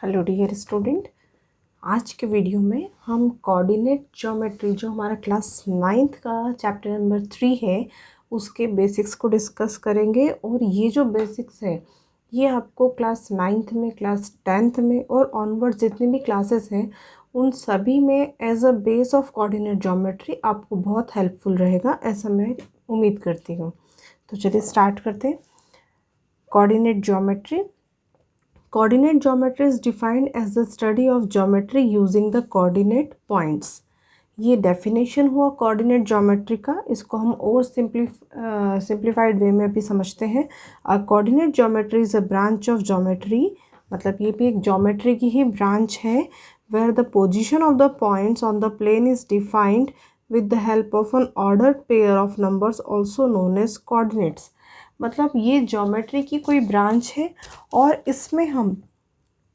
Hello dear student, आज के video में हम कोऑर्डिनेट ज्योमेट्री जो हमारा क्लास 9th का चैप्टर नंबर 3 है उसके बेसिक्स को डिस्कस करेंगे। और ये जो बेसिक्स है ये आपको क्लास 9th में, क्लास 10th में और ऑनवर्ड जितनी भी क्लासेस हैं उन सभी में as a base of coordinate geometry आपको बहुत हेल्पफुल रहेगा, ऐसा मैं उम्मीद करती हूँ। तो चलिए स्टार्ट करते हैं। Coordinate geometry. Coordinate geometry is defined as the study of geometry using the coordinate points. ये डेफिनेशन हुआ कोऑर्डिनेट ज्योमेट्री का। इसको हम और सिंप्लीफाइड वे में भी समझते हैं। Coordinate geometry is a branch of geometry, मतलब ये भी एक ज्योमेट्री की ही ब्रांच है where the position of the points on the plane is defined with the help of an ordered pair of numbers also known as coordinates. मतलब ये geometry की कोई ब्रांच है और इसमें हम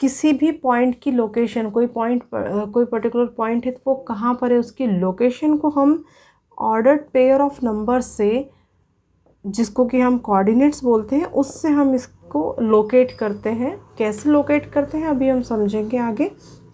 किसी भी पॉइंट की लोकेशन, कोई पर्टिकुलर पॉइंट है तो वो कहाँ पर है उसकी लोकेशन को हम ऑर्डर्ड पेयर ऑफ नंबर से, जिसको कि हम कोऑर्डिनेट्स बोलते हैं, उससे हम इसको लोकेट करते हैं। कैसे लोकेट करते हैं अभी हम समझेंगे आगे,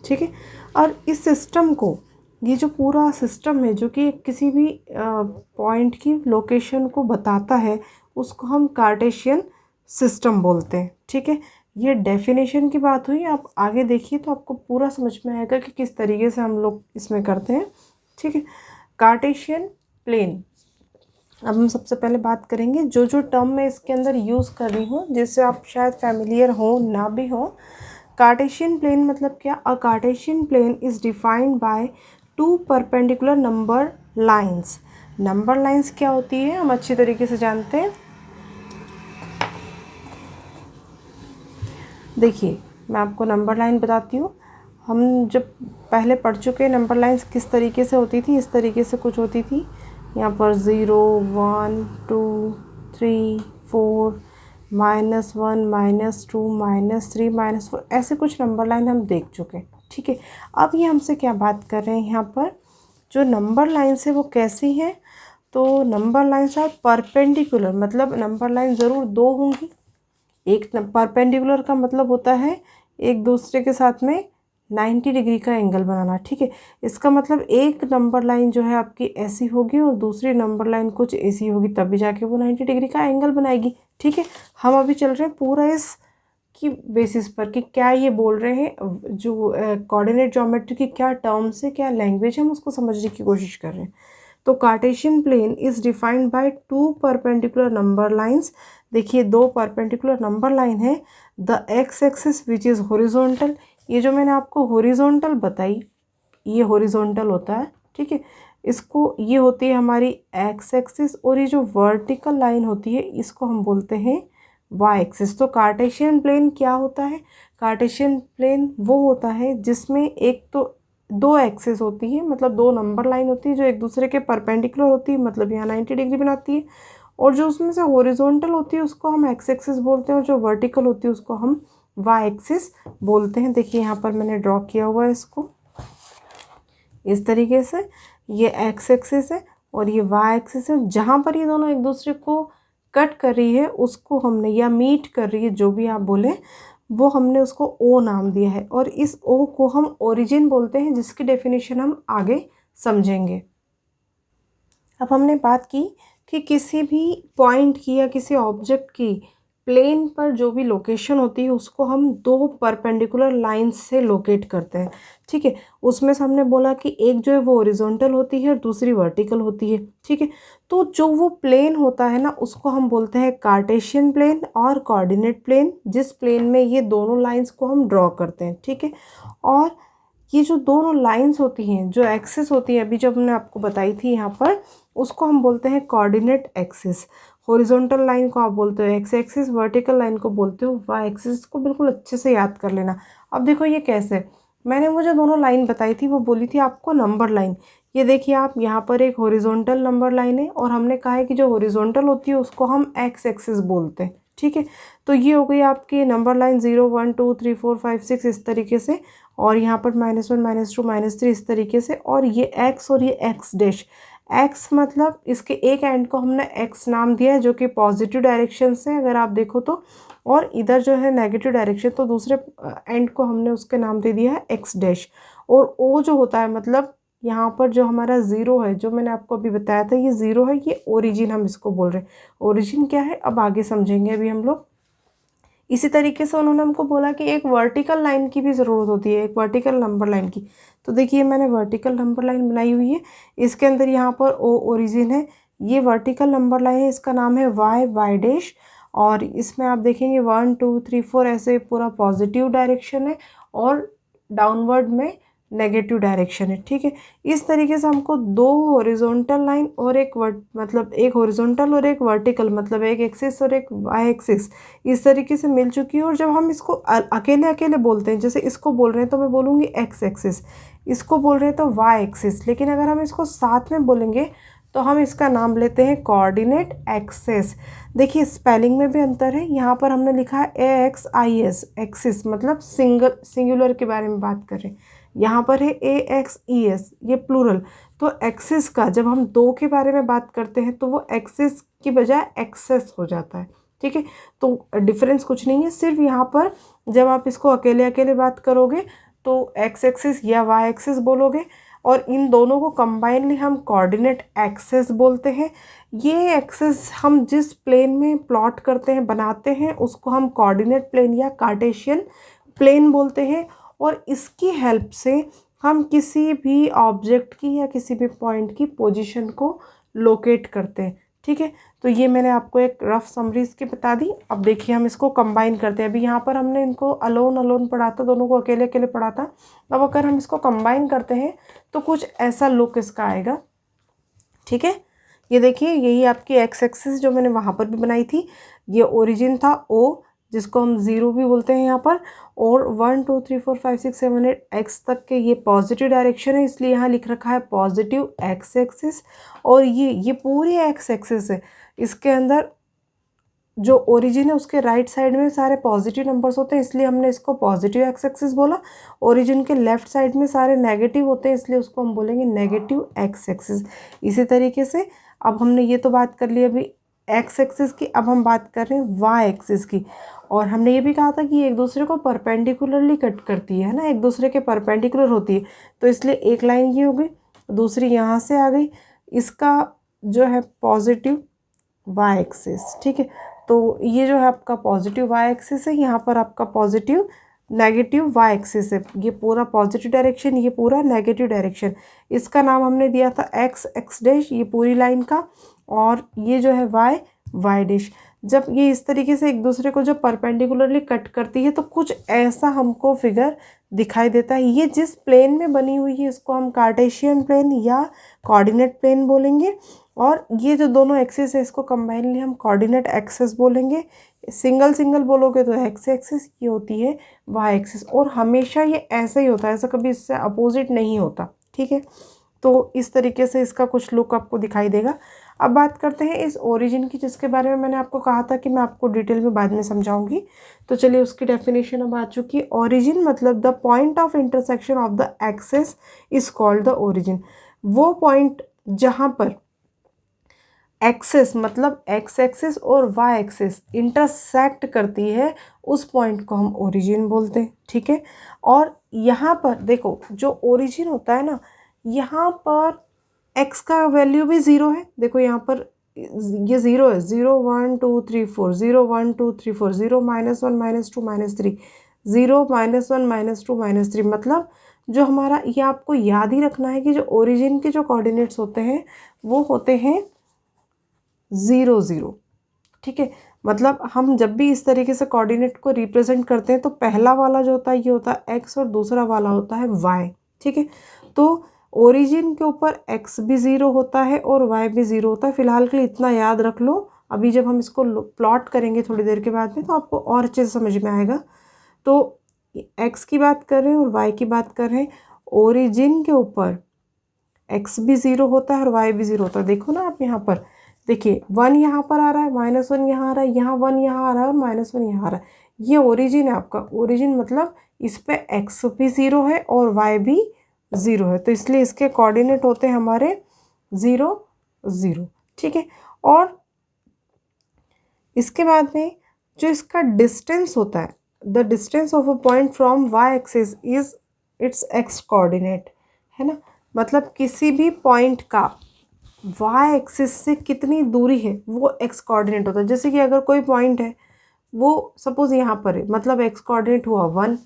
ठीक है। और इस सिस्टम को, ये जो पूरा सिस्टम है जो कि किसी भी पॉइंट की लोकेशन को बताता है, उसको हम कार्टेशियन सिस्टम बोलते हैं, ठीक है। ये डेफिनेशन की बात हुई, आप आगे देखिए तो आपको पूरा समझ में आएगा कि किस तरीके से हम लोग इसमें करते हैं, ठीक है। कार्टेशियन प्लेन, अब हम सबसे पहले बात करेंगे जो जो टर्म मैं इसके अंदर यूज़ कर रही हूँ जिससे आप शायद फैमिलियर हो ना भी हो। कार्टेशियन प्लेन मतलब क्या? A Cartesian plane is defined by two perpendicular number lines. Number lines क्या होती है हम अच्छी तरीके से जानते हैं। देखिए मैं आपको नंबर लाइन बताती हूँ। हम जब पहले पढ़ चुके हैं नंबर लाइंस किस तरीके से होती थी, इस तरीके से कुछ होती थी। यहाँ पर 0 1 2 3 4 -1 -2 -3 -4 ऐसे कुछ नंबर लाइन हम देख चुके हैं, ठीक है। अब ये हमसे क्या बात कर रहे हैं यहाँ पर, जो नंबर लाइन्स है वो कैसी हैं? तो नंबर लाइन्स आर परपेंडिकुलर, मतलब नंबर लाइन ज़रूर दो होंगी। एक परपेंडिकुलर का मतलब होता है एक दूसरे के साथ में 90 डिग्री का एंगल बनाना, ठीक है। इसका मतलब एक नंबर लाइन जो है आपकी ऐसी होगी और दूसरी नंबर लाइन कुछ ऐसी होगी, तभी जाके वो 90 डिग्री का एंगल बनाएगी, ठीक है। हम अभी चल रहे हैं पूरा इस की बेसिस पर कि क्या ये बोल रहे हैं, जो कोऑर्डिनेट ज्योमेट्री की क्या टर्म्स है, क्या लैंग्वेज है, हम उसको समझने की कोशिश कर रहे हैं। तो Cartesian plane is defined by two perpendicular number lines. देखिए दो परपेंडिकुलर नंबर लाइन है। The x axis which is horizontal, ये जो मैंने आपको हॉरिजॉन्टल बताई ये हॉरिजॉन्टल होता है, ठीक है। इसको, ये होती है हमारी एक्स एक्सिस, और ये जो वर्टिकल लाइन होती है इसको हम बोलते हैं वाई एक्सिस। तो कार्टेशियन प्लेन क्या होता है? कार्टेशियन प्लेन वो होता है जिसमें एक तो दो एक्सिस होती है, मतलब दो नंबर लाइन होती है जो एक दूसरे के परपेंडिकुलर होती है, मतलब यहाँ 90 डिग्री बनाती है। और जो उसमें से हॉरिजॉन्टल होती है उसको हम एक्स एक्सिस बोलते हैं, और जो वर्टिकल होती है उसको हम वाई एक्सिस बोलते हैं। देखिए यहाँ पर मैंने ड्रॉ किया हुआ है इसको इस तरीके से। ये एक्स एक्सिस है और ये वाई एक्सिस है। जहाँ पर ये दोनों एक दूसरे को कट कर रही है उसको हमने, या मीट कर रही है जो भी आप बोले, वो हमने उसको ओ नाम दिया है। और इस ओ को हम ओरिजिन बोलते हैं, जिसकी डेफिनेशन हम आगे समझेंगे। अब हमने बात की कि किसी भी पॉइंट की या किसी ऑब्जेक्ट की प्लेन पर जो भी लोकेशन होती है उसको हम दो परपेंडिकुलर लाइंस से लोकेट करते हैं, ठीक है। उसमें से हमने बोला कि एक जो है वो हॉरिजॉन्टल होती है और दूसरी वर्टिकल होती है, ठीक है। तो जो वो प्लेन होता है ना उसको हम बोलते हैं कार्टेशियन प्लेन और कोऑर्डिनेट प्लेन, जिस प्लेन में ये दोनों लाइंस को हम ड्रॉ करते हैं, ठीक है। और ये जो दोनों लाइंस होती हैं, जो एक्सिस होती है अभी जब हमने आपको बताई थी यहाँ पर, उसको हम बोलते हैं कोऑर्डिनेट एक्सिस। हॉरिजॉन्टल लाइन को आप बोलते हो एक्स एक्सिस, वर्टिकल लाइन को बोलते हो वाई एक्सिस। को बिल्कुल अच्छे से याद कर लेना। अब देखो ये कैसे, मैंने वो जो दोनों लाइन बताई थी वो बोली थी आपको नंबर लाइन। ये देखिए आप, यहाँ पर एक हॉरिजॉन्टल नंबर लाइन है और हमने कहा है कि जो हॉरिजॉन्टल होती है उसको हम एक्स एक्सिस बोलते हैं, ठीक है। तो ये हो गई आपकी नंबर लाइन 0 1 2 3 4 5 6 इस तरीके से, और यहाँ पर -1 -2 -3 इस तरीके से। और ये एक्स और ये एक्स डैश, एक्स मतलब इसके एक एंड को हमने एक्स नाम दिया है जो कि पॉजिटिव डायरेक्शन से, अगर आप देखो तो और इधर जो है नेगेटिव डायरेक्शन, तो दूसरे एंड को हमने उसके नाम दे दिया है एक्स डैश। और ओ जो होता है मतलब यहाँ पर जो हमारा ज़ीरो है, जो मैंने आपको अभी बताया था ये ज़ीरो है, ये ओरिजिन हम इसको बोल रहे हैं। ओरिजिन क्या है अब आगे समझेंगे अभी हम लोग। इसी तरीके से उन्होंने हमको बोला कि एक वर्टिकल लाइन की भी ज़रूरत होती है, एक वर्टिकल नंबर लाइन की। तो देखिए मैंने वर्टिकल नंबर लाइन बनाई हुई है, इसके अंदर यहाँ पर ओ ओरिजिन है, ये वर्टिकल नंबर लाइन है, इसका नाम है वाई वाई डैश। और इसमें आप देखेंगे 1 2 3 4 ऐसे पूरा पॉजिटिव डायरेक्शन है और डाउनवर्ड में नेगेटिव डायरेक्शन है। ठीक है, इस तरीके से हमको दो हॉरिजॉन्टल लाइन और एक मतलब एक हॉरिजॉन्टल और एक वर्टिकल, मतलब एक एक्सिस और एक वाई एक्सिस इस तरीके से मिल चुकी है। और जब हम इसको अकेले अकेले बोलते हैं, जैसे इसको बोल रहे हैं तो मैं बोलूँगी एक्स एक्सिस, इसको बोल रहे हैं तो वाई एक्सिस, लेकिन अगर हम इसको साथ में बोलेंगे तो हम इसका नाम लेते हैं कोऑर्डिनेट एक्सेस। देखिए स्पेलिंग में भी अंतर है, यहाँ पर हमने लिखा है AXIS एक्सिस, मतलब सिंगुलर के बारे में बात कर रहे हैं, यहाँ पर है AXES ये प्लूरल। तो एक्सिस का जब हम दो के बारे में बात करते हैं तो वो एक्सिस की बजाय एक्सेस हो जाता है। ठीक है, तो डिफरेंस कुछ नहीं है, सिर्फ यहाँ पर जब आप इसको अकेले अकेले बात करोगे तो एक्स एक्सिस या वाई एक्सिस बोलोगे, और इन दोनों को कंबाइनली हम कोऑर्डिनेट एक्सेस बोलते हैं। ये एक्सेस हम जिस प्लेन में प्लॉट करते हैं बनाते हैं उसको हम कोऑर्डिनेट प्लेन या कार्टेशियन प्लेन बोलते हैं। और इसकी हेल्प से हम किसी भी ऑब्जेक्ट की या किसी भी पॉइंट की पोजीशन को लोकेट करते हैं। ठीक है, तो ये मैंने आपको एक रफ समरी इसकी बता दी। अब देखिए हम इसको कंबाइन करते हैं। अभी यहाँ पर हमने इनको अलोन अलोन पढ़ा था, दोनों को अकेले अकेले पढ़ा था। अब अगर हम इसको कंबाइन करते हैं तो कुछ ऐसा लुक इसका आएगा। ठीक है, ये देखिए यही आपकी एक्स एक्सिस जो मैंने वहाँ पर भी बनाई थी, ये ओरिजिन था ओ, जिसको हम ज़ीरो भी बोलते हैं यहाँ पर। और 1 2 3 4 5 6 7 8 एक्स तक के ये पॉजिटिव डायरेक्शन है, इसलिए यहाँ लिख रखा है पॉजिटिव एक्स एक्सिस। और ये पूरी एक्स एक्सिस है, इसके अंदर जो ओरिजिन है उसके राइट साइड में सारे पॉजिटिव नंबर्स होते हैं, इसलिए हमने इसको पॉजिटिव एक्स एक्सिस बोला। ओरिजिन के लेफ्ट साइड में सारे नेगेटिव होते हैं, इसलिए उसको हम बोलेंगे नेगेटिव एक्स एक्सिस। इसी तरीके से अब हमने ये तो बात कर ली अभी एक्स एक्सिस की, अब हम बात कर रहे हैं वाई एक्सिस की। और हमने ये भी कहा था कि एक दूसरे को परपेंडिकुलरली कट करती है ना, एक दूसरे के परपेंडिकुलर होती है, तो इसलिए एक लाइन ये हो गई, दूसरी यहाँ से आ गई, इसका जो है पॉजिटिव वाई एक्सिस। ठीक है, तो ये जो है आपका पॉजिटिव वाई एक्सिस है, यहाँ पर आपका पॉजिटिव नेगेटिव वाई एक्सिस है, ये पूरा पॉजिटिव डायरेक्शन, ये पूरा नेगेटिव डायरेक्शन। इसका नाम हमने दिया था एक्स एक्स डैश, ये पूरी लाइन का, और ये जो है वाई वाई डैश। जब ये इस तरीके से एक दूसरे को जब परपेंडिकुलरली कट करती है तो कुछ ऐसा हमको फिगर दिखाई देता है। ये जिस प्लेन में बनी हुई है इसको हम कार्टेशियन प्लेन या कोऑर्डिनेट प्लेन बोलेंगे, और ये जो दोनों एक्सिस है इसको कंबाइनली हम कोऑर्डिनेट एक्सिस बोलेंगे। सिंगल सिंगल बोलोगे तो एक्स एक्सिस, ये होती है वाई एक्सिस। और हमेशा ये ऐसा ही होता है, ऐसा कभी इससे अपोजिट नहीं होता। ठीक है, तो इस तरीके से इसका कुछ लुक आपको दिखाई देगा। अब बात करते हैं इस ओरिजिन की, जिसके बारे में मैंने आपको कहा था कि मैं आपको डिटेल में बाद में समझाऊंगी। तो चलिए उसकी डेफिनेशन अब आ चुकी है। ओरिजिन मतलब the point of intersection of the axis is called the origin. वो पॉइंट जहाँ पर एक्सिस मतलब एक्स एक्सिस और वाई एक्सिस इंटरसेक्ट करती है उस पॉइंट को हम ओरिजिन बोलते हैं। ठीक है, और यहाँ पर देखो जो ओरिजिन होता है ना, यहाँ पर एक्स का वैल्यू भी ज़ीरो है। देखो यहाँ पर ये ज़ीरो है, 0 1 2 3 4, 0 1 2 3 4, 0 -1 -2 -3, 0 -1 -2 -3, मतलब जो हमारा, ये आपको याद ही रखना है कि जो ओरिजिन के जो कोऑर्डिनेट्स होते हैं वो होते हैं 0 0। ठीक है, मतलब हम जब भी इस तरीके से कोऑर्डिनेट को रिप्रेजेंट करते हैं तो पहला वाला जो होता है ये होता है एक्स और दूसरा वाला होता है वाई। ठीक है, तो ओरिजिन के ऊपर एक्स भी ज़ीरो होता है और वाई भी ज़ीरो होता है। फिलहाल के लिए इतना याद रख लो, अभी जब हम इसको प्लॉट करेंगे थोड़ी देर के बाद में तो आपको और अच्छे से समझ में आएगा। तो एक्स की बात कर रहे हैं और वाई की बात कर रहे हैं, ओरिजिन के ऊपर एक्स भी ज़ीरो होता है और वाई भी ज़ीरो होता है। देखो ना आप यहाँ पर देखिए 1 यहाँ पर आ रहा है, -1 यहाँ आ रहा है, यहाँ 1 यहाँ आ रहा है और -1 यहाँ आ रहा है। ये ओरिजिन है आपका। ओरिजिन मतलब इस पे एक्स भी ज़ीरो है और वाई भी ज़ीरो है, तो इसलिए इसके कोऑर्डिनेट होते हैं हमारे 0 0। ठीक है, और इसके बाद में जो इसका डिस्टेंस होता है, the distance of a point from y axis is its x coordinate, है ना। मतलब किसी भी पॉइंट का वाई एक्सिस से कितनी दूरी है वो एक्स कोऑर्डिनेट होता है। जैसे कि अगर कोई पॉइंट है वो सपोज यहाँ पर है, मतलब एक्स कोऑर्डिनेट हुआ 1,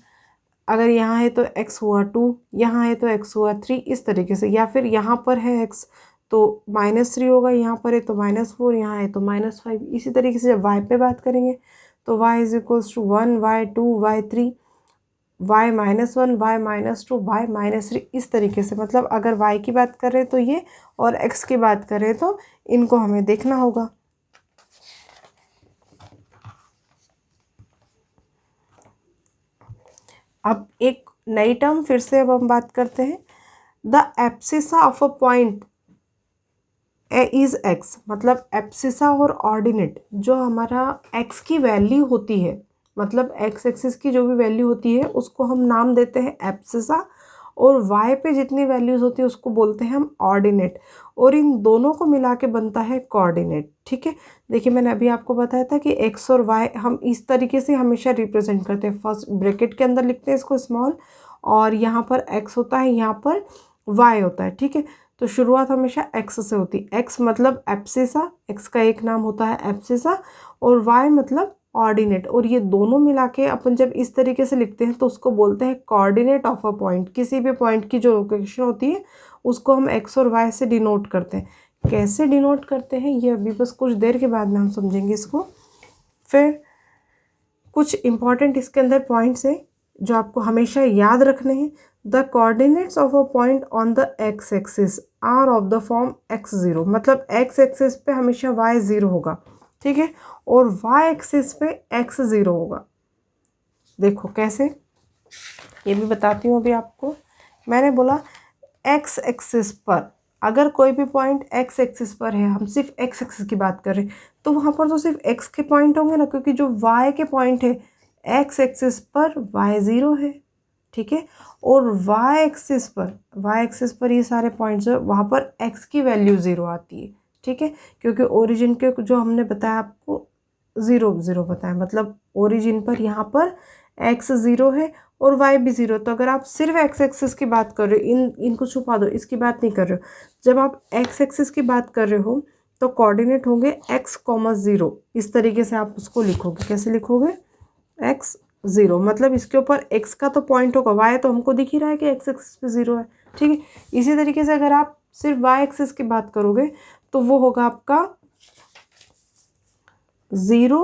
अगर यहाँ है तो x हुआ 2, यहाँ है तो x हुआ 3, इस तरीके से। या फिर यहाँ पर है x तो -3 होगा, यहाँ पर है तो -4, यहाँ है तो -5। इसी तरीके से जब y पे बात करेंगे तो y is equals to 1, y2, y3, y-1, y-2, y-3, इस तरीके से। मतलब अगर y की बात कर रहे हैं तो ये, और x की बात कर रहे हैं तो इनको हमें देखना होगा। अब एक नई टर्म फिर से अब हम बात करते हैं, the abscissa of a point is x. मतलब एब्सिसा और ऑर्डिनेट जो हमारा एक्स की वैल्यू होती है, मतलब एक्स एक्सिस की जो भी वैल्यू होती है उसको हम नाम देते हैं एब्सिसा, और वाई पे जितनी वैल्यूज़ होती है उसको बोलते हैं हम ऑर्डिनेट, और इन दोनों को मिला के बनता है कोऑर्डिनेट। ठीक है, देखिए मैंने अभी आपको बताया था कि एक्स और वाई हम इस तरीके से हमेशा रिप्रेजेंट करते हैं। फर्स्ट ब्रैकेट के अंदर लिखते हैं इसको स्मॉल, और यहाँ पर एक्स होता है, यहाँ पर वाई होता है। ठीक है, तो शुरुआत हमेशा एक्स से होती है। एक्स मतलब एब्सिसा, एक्स का एक नाम होता है एब्सिसा, और वाई मतलब ऑर्डिनेट, और ये दोनों मिला के अपन जब इस तरीके से लिखते हैं तो उसको बोलते हैं कोऑर्डिनेट ऑफ अ पॉइंट। किसी भी पॉइंट की जो लोकेशन होती है उसको हम एक्स और वाई से डिनोट करते हैं। कैसे डिनोट करते हैं ये अभी बस कुछ देर के बाद में हम समझेंगे इसको। फिर कुछ इंपॉर्टेंट इसके अंदर पॉइंट्स हैं जो आपको हमेशा याद रखने हैं। The coordinates of a point on the x axis are of the form x0। मतलब एक्स एक्सिस पे हमेशा y0 होगा, ठीक है, और y एक्सिस पे x0 होगा। देखो कैसे, ये भी बताती हूँ अभी आपको। मैंने बोला x एक्सिस पर अगर कोई भी पॉइंट x एक्सिस पर है, हम सिर्फ x एक्सिस की बात कर रहे हैं, तो वहाँ पर तो सिर्फ x के पॉइंट होंगे ना, क्योंकि जो y के पॉइंट है x एक्सिस पर y0 है। ठीक है, और y एक्सिस पर ये सारे पॉइंट्स है, वहाँ पर x की वैल्यू 0 आती है। ठीक है, क्योंकि ओरिजिन के जो हमने बताया आपको 0 0 बताया, मतलब ओरिजिन पर यहाँ पर x 0 है और y भी 0। तो अगर आप सिर्फ x एक्सिस की बात कर रहे हो, इनको छुपा दो, इसकी बात नहीं कर रहे हो। जब आप x एक्सिस की बात कर रहे हो तो कोऑर्डिनेट होंगे x, 0। इस तरीके से आप उसको लिखोगे। कैसे लिखोगे? x0, मतलब इसके ऊपर x का तो पॉइंट होगा, y तो हमको दिख ही रहा है कि x एक्सिस पे 0 है। ठीक है, इसी तरीके से अगर आप सिर्फ y एक्सिस की बात करोगे तो वो होगा आपका 0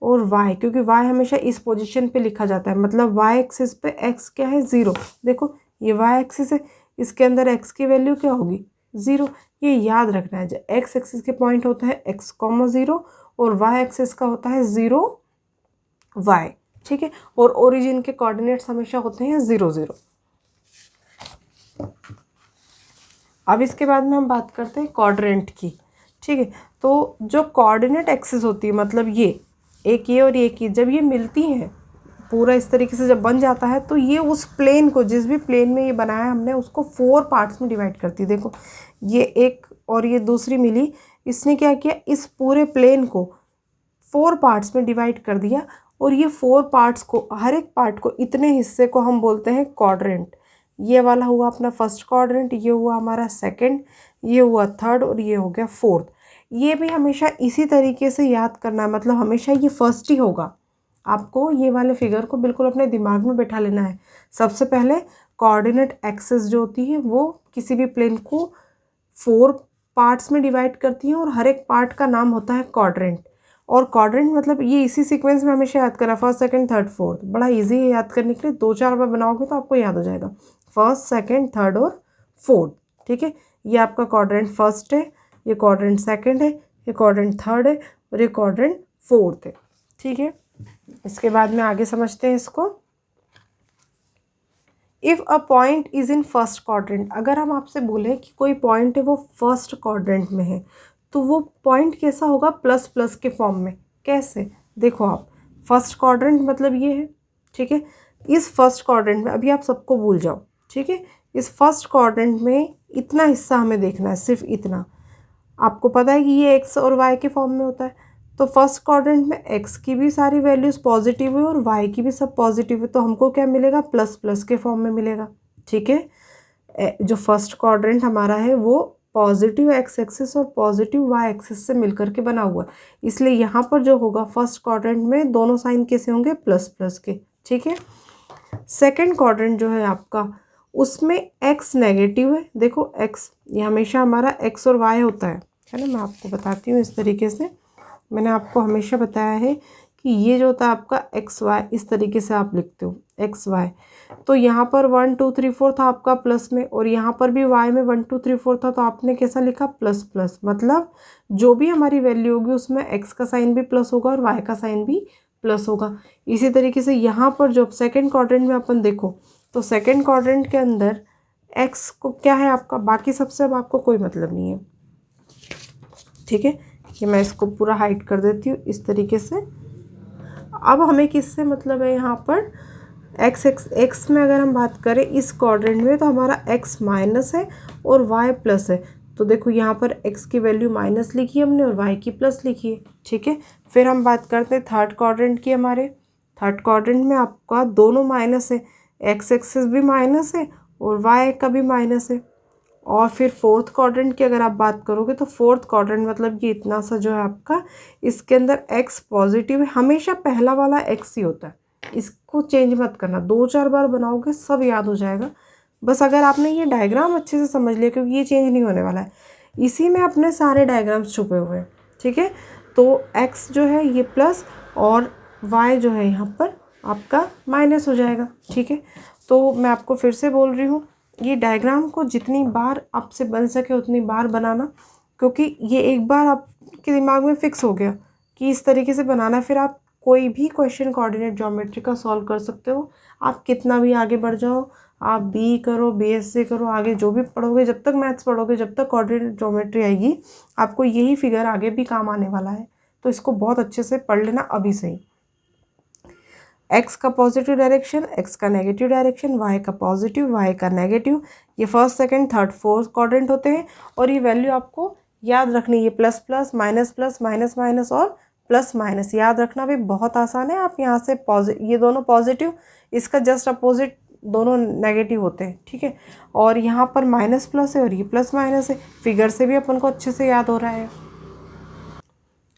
और y, क्योंकि y हमेशा इस पोजीशन पे लिखा जाता है। मतलब y एक्सिस पे x क्या है? 0। देखो ये y एक्सिस है, इसके अंदर x की वैल्यू क्या होगी? 0। ये याद रखना है। जब x एक्सिस के पॉइंट होता है x, 0 और y एक्सिस का होता है 0 y। ठीक है, और ओरिजिन के कोऑर्डिनेट्स हमेशा होते हैं 0 0। अब इसके बाद में हम बात करते हैं क्वाड्रेंट की। ठीक है, तो जो कोऑर्डिनेट एक्सिस होती है, मतलब ये एक ये और एक ये जब ये मिलती हैं पूरा इस तरीके से जब बन जाता है, तो ये उस प्लेन को, जिस भी प्लेन में ये बनाया हमने, उसको 4 पार्ट्स में डिवाइड करती है। देखो ये एक और ये दूसरी मिली, इसने क्या किया, इस पूरे प्लेन को 4 पार्ट्स में डिवाइड कर दिया, और ये 4 पार्ट्स को, हर एक पार्ट को, इतने हिस्से को हम बोलते हैं क्वाड्रेंट। ये वाला हुआ अपना फर्स्ट क्वाड्रेंट, ये हुआ हमारा सेकंड, ये हुआ थर्ड, और ये हो गया फोर्थ। ये भी हमेशा इसी तरीके से याद करना है, मतलब हमेशा ये फर्स्ट ही होगा। आपको ये वाले फिगर को बिल्कुल अपने दिमाग में बैठा लेना है। सबसे पहले कोऑर्डिनेट एक्सिस जो होती है वो किसी भी प्लेन को 4 पार्ट्स में डिवाइड करती है, और हर एक पार्ट का नाम होता है क्वाड्रेंट। और क्वाड्रेंट मतलब ये इसी सीक्वेंस में हमेशा याद करना, फर्स्ट सेकंड थर्ड फोर्थ। बड़ा इजी है याद करने के लिए, 2-4 बार बनाओगे तो आपको याद हो जाएगा, फर्स्ट सेकंड थर्ड और फोर्थ। ठीक है, ये आपका क्वाड्रेंट फर्स्ट है, ये क्वाड्रेंट सेकंड है, ये क्वाड्रेंट थर्ड है, और ये क्वाड्रेंट फोर्थ है। ठीक है, इसके बाद में आगे समझते हैं इसको। If a point is in first quadrant, अगर हम आपसे बोलें कि कोई पॉइंट है वो फर्स्ट क्वाड्रेंट में है, तो वो पॉइंट कैसा होगा? प्लस प्लस के फॉर्म में। कैसे? देखो आप, फर्स्ट क्वाड्रेंट मतलब ये है। ठीक है, इस फर्स्ट क्वाड्रेंट में अभी आप सबको भूल जाओ। ठीक है, इस फर्स्ट क्वाड्रेंट में इतना हिस्सा हमें देखना है, सिर्फ इतना। आपको पता है कि ये एक्स और वाई के फॉर्म में होता है, तो फर्स्ट क्वाड्रेंट में एक्स की भी सारी वैल्यूज़ पॉजिटिव है और वाई की भी सब पॉजिटिव है, तो हमको क्या मिलेगा, प्लस प्लस के फॉर्म में मिलेगा। ठीक है, जो फर्स्ट क्वाड्रेंट हमारा है वो पॉजिटिव एक्स एक्सिस और पॉजिटिव वाई एक्सिस से मिलकर के बना हुआ है, इसलिए यहाँ पर जो होगा फर्स्ट क्वाड्रेंट में दोनों साइन कैसे होंगे, प्लस प्लस के। ठीक है, सेकेंड क्वाड्रेंट जो है आपका, उसमें एक्स नेगेटिव है। देखो एक्स ये हमेशा हमारा एक्स और वाई होता है ना, मैं आपको बताती हूँ इस तरीके से। मैंने आपको हमेशा बताया है कि ये जो होता है आपका एक्स वाई, इस तरीके से आप लिखते हो एक्स वाई। तो यहाँ पर 1 2 3 4 था आपका प्लस में, और यहाँ पर भी वाई में 1 2 3 4 था, तो आपने कैसा लिखा, प्लस प्लस। मतलब जो भी हमारी वैल्यू होगी उसमें एक्स का साइन भी प्लस होगा और वाई का साइन भी प्लस होगा। इसी तरीके से यहाँ पर जो सेकेंड क्वाड्रेंट में अपन देखो, तो सेकेंड क्वाड्रेंट के अंदर एक्स को क्या है आपका, बाकी सबसे अब आपको कोई मतलब नहीं है। ठीक है, कि मैं इसको पूरा हाइड कर देती हूँ इस तरीके से। अब हमें किससे मतलब है, यहाँ पर एक्स में अगर हम बात करें इस क्वाड्रेंट में, तो हमारा एक्स माइनस है और वाई प्लस है। तो देखो यहाँ पर एक्स की वैल्यू माइनस लिखी है हमने और वाई की प्लस लिखी है। ठीक है, फिर हम बात करते हैं थर्ड क्वाड्रेंट की। हमारे थर्ड क्वाड्रेंट में आपका दोनों माइनस है, एक्स एक्सिस भी माइनस है और वाई का भी माइनस है। और फिर फोर्थ क्वाड्रेंट की अगर आप बात करोगे, तो फोर्थ क्वाड्रेंट मतलब ये इतना सा जो है आपका, इसके अंदर एक्स पॉजिटिव है, हमेशा पहला वाला एक्स ही होता है, इसको चेंज मत करना, 2 4 बार बनाओगे सब याद हो जाएगा। बस अगर आपने ये डायग्राम अच्छे से समझ लिया, क्योंकि ये चेंज नहीं होने वाला है, इसी में अपने सारे डायग्राम्स छुपे हुए हैं। ठीक है, तो एक्स जो है ये प्लस और वाई जो है यहाँ पर आपका माइनस हो जाएगा। ठीक है, तो मैं आपको फिर से बोल रही हूँ, ये डायग्राम को जितनी बार आपसे बन सके उतनी बार बनाना, क्योंकि ये एक बार आपके दिमाग में फिक्स हो गया कि इस तरीके से बनाना, फिर आप कोई भी क्वेश्चन कोऑर्डिनेट ज्योमेट्री का सॉल्व कर सकते हो। आप कितना भी आगे बढ़ जाओ, आप बी करो, बीएससी करो, आगे जो भी पढ़ोगे, जब तक मैथ्स पढ़ोगे, जब तक कोऑर्डिनेट ज्योमेट्री आएगी, आपको यही फिगर आगे भी काम आने वाला है। तो इसको बहुत अच्छे से पढ़ लेना अभी से ही। एक्स का पॉजिटिव डायरेक्शन, एक्स का नेगेटिव डायरेक्शन, वाई का पॉजिटिव, वाई का नेगेटिव, ये first second third fourth quadrant होते हैं। और ये वैल्यू आपको याद रखनी है, प्लस प्लस माइनस माइनस और प्लस माइनस याद रखना भी बहुत आसान है। आप यहाँ से ये दोनों पॉजिटिव, इसका जस्ट अपोजिट दोनों नेगेटिव होते हैं। ठीक है, और यहाँ पर माइनस प्लस है और ये प्लस माइनस है, फिगर से भी अपन को अच्छे से याद हो रहा है।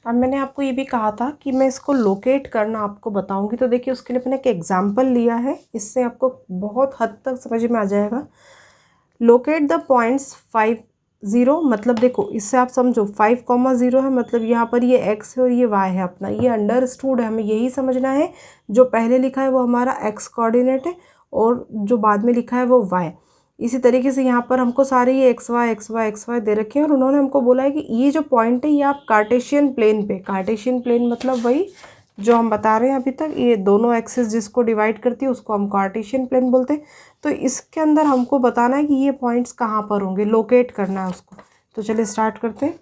अब मैंने आपको ये भी कहा था कि मैं इसको लोकेट करना आपको बताऊंगी, तो देखिए उसके लिए मैंने एक एग्जाम्पल लिया है, इससे आपको बहुत हद तक समझ में आ जाएगा। लोकेट द पॉइंट्स 5 0, मतलब देखो इससे आप समझो 5,0 है, मतलब यहाँ पर ये x है और ये y है अपना, ये अंडरस्टूड है, हमें यही समझना है। जो पहले लिखा है वो हमारा x कोऑर्डिनेट है और जो बाद में लिखा है वो y। इसी तरीके से यहाँ पर हमको सारे ये एक्स वाई दे रखे हैं, और उन्होंने हमको बोला है कि ये जो पॉइंट है ये आप कार्टेशियन प्लेन पे, कार्टेशियन प्लेन मतलब वही जो हम बता रहे हैं अभी तक, ये दोनों एक्सिस जिसको डिवाइड करती है उसको हम कार्टेशियन प्लेन बोलते हैं। तो इसके अंदर हमको बताना है कि ये पॉइंट्स कहाँ पर होंगे, लोकेट करना है उसको। तो चलिए स्टार्ट करते हैं।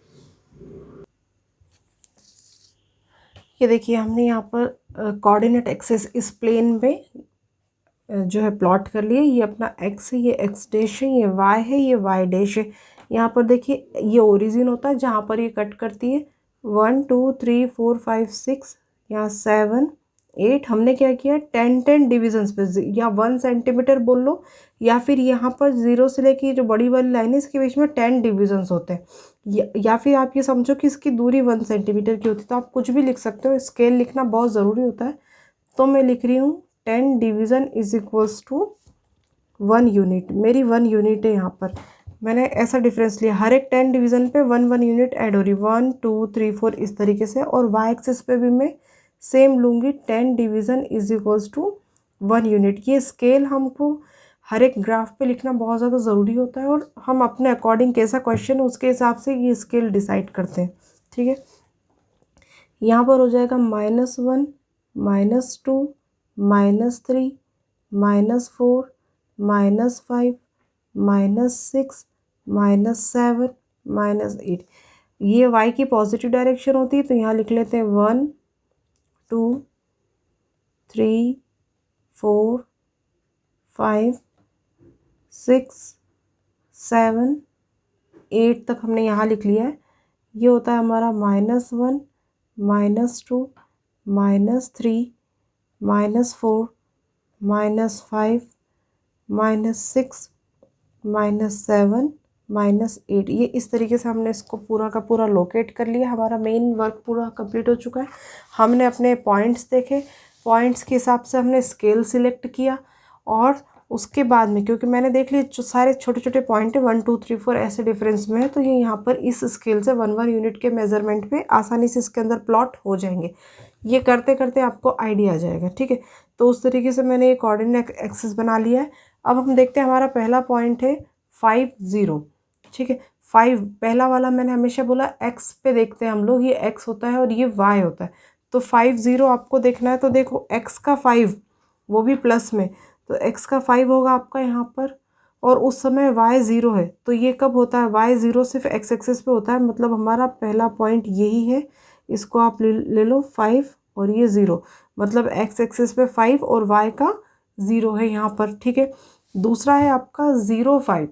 ये देखिए हमने यहाँ पर कोऑर्डिनेट एक्सिस इस प्लेन पे जो है प्लॉट कर लिए। ये अपना x है, ये x डैश है, ये y है, ये y डैश है। यहाँ पर देखिए ये ओरिजिन होता है जहाँ पर ये कट करती है, 1 2 3 4 5 6, यहाँ 7 8। हमने क्या किया, 10 डिविजन्स पे, या 1 सेंटीमीटर बोल लो, या फिर यहाँ पर 0 से लेके जो बड़ी वाली लाइन है इसके बीच में 10 डिविजन्स होते हैं, या फिर आप ये समझो कि इसकी दूरी 1 सेंटीमीटर की होती है। तो आप कुछ भी लिख सकते हो, स्केल लिखना बहुत ज़रूरी होता है। तो मैं लिख रही हूँ 10 division is equals to 1 unit. मेरी 1 यूनिट है, यहाँ पर मैंने ऐसा डिफरेंस लिया, हर एक 10 डिवीज़न पे 1 यूनिट ऐड हो रही, 1 2 3 4 इस तरीके से। और वाई एक्सिस पे भी मैं सेम लूँगी, 10 division is equals to 1 unit. ये स्केल हमको हर एक ग्राफ पे लिखना बहुत ज़्यादा ज़रूरी होता है, और हम अपने अकॉर्डिंग कैसा क्वेश्चन है उसके हिसाब से ये स्केल डिसाइड करते हैं। ठीक है, यहाँ पर हो जाएगा -1 -2 -3 -4 -5 -6 -7 -8। ये y की पॉजिटिव डायरेक्शन होती है, तो यहाँ लिख लेते हैं 1 2 3 4 5 6 7 8 तक हमने यहाँ लिख लिया है। ये होता है हमारा -1 -2 -3 -4 -5 -6 -7 -8। ये इस तरीके से हमने इसको पूरा का पूरा लोकेट कर लिया। हमारा मेन वर्क पूरा कंप्लीट हो चुका है। हमने अपने पॉइंट्स देखे, पॉइंट्स के हिसाब से हमने स्केल सिलेक्ट किया और उसके बाद में क्योंकि मैंने देख लिया जो सारे छोटे छोटे पॉइंट है 1 2 3 4 ऐसे डिफरेंस में है, तो ये यहाँ पर इस स्केल से 1 1 यूनिट के मेजरमेंट पे आसानी से इसके अंदर प्लॉट हो जाएंगे। ये करते करते आपको आइडिया आ जाएगा, ठीक है। तो उस तरीके से मैंने ये कोऑर्डिनेट एक्सिस बना लिया है। अब हम देखते हैं हमारा पहला पॉइंट है 5 0, ठीक है। 5 पहला वाला मैंने हमेशा बोला एक्स पे देखते हैं हम लोग, ये एक्स होता है और ये वाई होता है। तो 5 0 आपको देखना है, तो देखो एक्स का 5 वो भी प्लस में, तो एक्स का 5 होगा आपका यहाँ पर, और उस समय वाई 0 है। तो ये कब होता है, वाई 0 सिर्फ एक्स एक्सिस पे होता है, मतलब हमारा पहला पॉइंट यही है। इसको आप ले लो 5 और ये 0, मतलब एक्स एक्सिस पे 5 और वाई का 0 है यहाँ पर, ठीक है। दूसरा है आपका 0 5,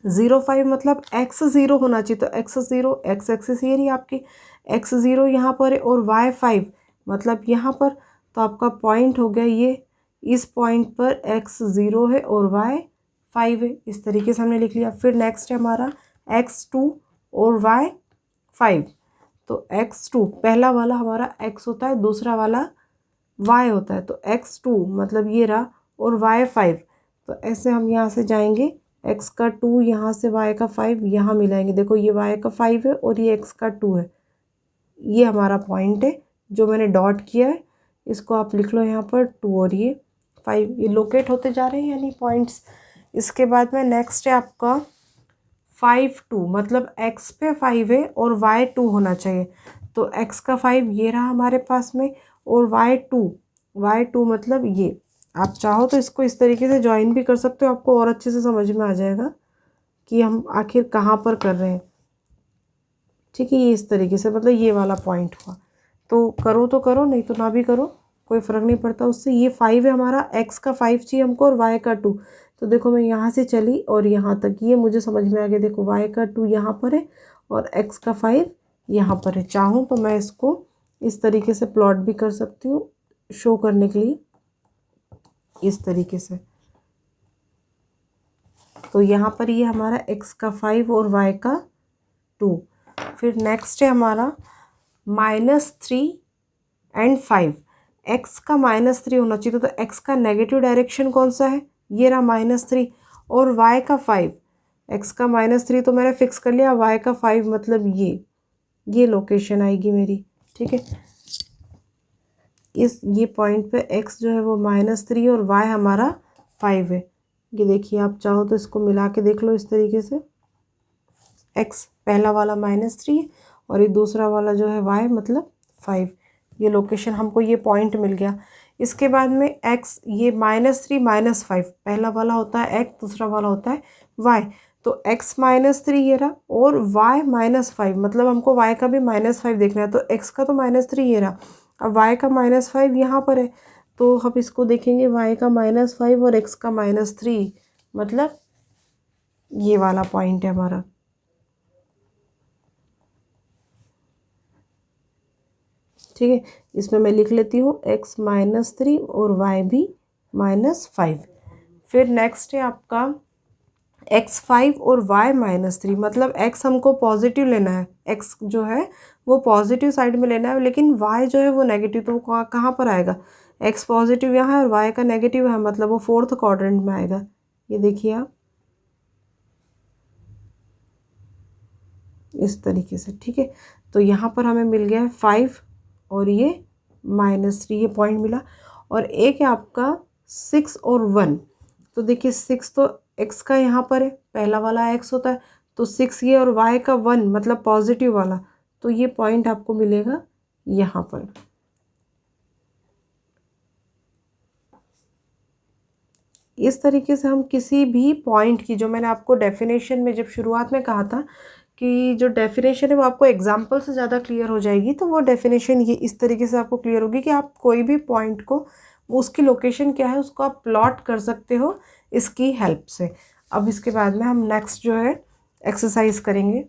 0 5 मतलब एक्स 0 होना चाहिए, तो एक्स 0 एक्स एक्सिस ये रही आपकी, एक्स 0 यहाँ पर है और वाई 5 मतलब यहाँ पर। तो आपका पॉइंट हो गया ये, इस पॉइंट पर एक्स 0 है और वाई 5 है। इस तरीके से हमने लिख लिया। फिर नेक्स्ट है हमारा एक्स 2 और वाई 5। तो एक्स 2 पहला वाला हमारा एक्स होता है, दूसरा वाला वाई होता है। तो एक्स 2 मतलब ये रहा और वाई 5। तो ऐसे हम यहाँ से जाएंगे, एक्स का 2 यहाँ से वाई का 5 यहाँ मिलाएंगे। देखो ये वाई का 5 है और ये एक्स का 2 है। ये हमारा पॉइंट है जो मैंने डॉट किया है, इसको आप लिख लो यहाँ पर 2 और ये 5, ये लोकेट होते जा रहे हैं यानी पॉइंट्स। इसके बाद में नेक्स्ट है आपका 5 2, मतलब एक्स पे 5 है और वाई 2 होना चाहिए। तो एक्स का 5 ये रहा हमारे पास में, और वाई 2 मतलब ये। आप चाहो तो इसको इस तरीके से ज्वाइन भी कर सकते हो, आपको और अच्छे से समझ में आ जाएगा कि हम आखिर कहाँ पर कर रहे हैं, ठीक है। ये इस तरीके से, मतलब ये वाला पॉइंट हुआ। तो करो तो करो, नहीं तो ना भी करो, कोई फ़र्क नहीं पड़ता उससे। ये 5 है हमारा, एक्स का 5 चाहिए हमको और वाई का 2। तो देखो मैं यहाँ से चली और यहाँ तक, ये मुझे समझ में आ गया। देखो वाई का 2 यहाँ पर है और एक्स का 5 यहाँ पर है। चाहूँ तो मैं इसको इस तरीके से प्लॉट भी कर सकती हूँ शो करने के लिए, इस तरीके से। तो यहाँ पर ये हमारा एक्स का 5 और वाई का 2। फिर नेक्स्ट है हमारा -3 एंड 5। एक्स का -3 होना चाहिए, तो एक्स का नेगेटिव डायरेक्शन कौन सा है, ये रहा -3, और वाई का 5। एक्स का -3 तो मैंने फिक्स कर लिया, वाई का 5 मतलब ये लोकेशन आएगी मेरी, ठीक है। ये पॉइंट पे एक्स जो है वो -3 और वाई हमारा 5 है। ये देखिए, आप चाहो तो इसको मिला के देख लो इस तरीके से। एक्स पहला वाला -3 और ये दूसरा वाला जो है वाई मतलब 5। ये लोकेशन हमको, ये पॉइंट मिल गया। इसके बाद में एक्स, ये -3 -5, पहला वाला होता है एक्स, दूसरा वाला होता है वाई। तो एक्स -3 ये रहा और वाई -5, मतलब हमको वाई का भी -5 देखना है। तो एक्स का तो -3 ये रहा, अब वाई का -5 यहाँ पर है। तो हम इसको देखेंगे, वाई का -5 और एक्स का -3, मतलब ये वाला पॉइंट है हमारा, ठीक है। इसमें मैं लिख लेती हूँ एक्स -3 और वाई भी -5। फिर नेक्स्ट है आपका एक्स 5 और वाई -3, मतलब एक्स हमको पॉजिटिव लेना है, एक्स जो है वो पॉजिटिव साइड में लेना है, लेकिन वाई जो है वो नेगेटिव। तो वो कहाँ पर आएगा, एक्स पॉजिटिव यहाँ है और वाई का नेगेटिव है, मतलब वो 4th क्वाड्रेंट में आएगा। ये देखिए आप इस तरीके से, ठीक है। तो यहाँ पर हमें मिल गया है 5 और ये -3, ये पॉइंट मिला। और एक है आपका 6 और 1। तो देखिए 6 तो एक्स का यहाँ पर है, पहला वाला एक्स होता है, तो 6 ये, और वाई का 1 मतलब पॉजिटिव वाला। तो ये पॉइंट आपको मिलेगा यहाँ पर। इस तरीके से हम किसी भी पॉइंट की, जो मैंने आपको डेफिनेशन में जब शुरुआत में कहा था कि जो डेफिनेशन है वो आपको एग्जाम्पल से ज़्यादा क्लियर हो जाएगी, तो वो डेफिनेशन ये इस तरीके से आपको क्लियर होगी कि आप कोई भी पॉइंट को, उसकी लोकेशन क्या है उसको आप प्लॉट कर सकते हो इसकी हेल्प से। अब इसके बाद में हम नेक्स्ट जो है एक्सरसाइज करेंगे।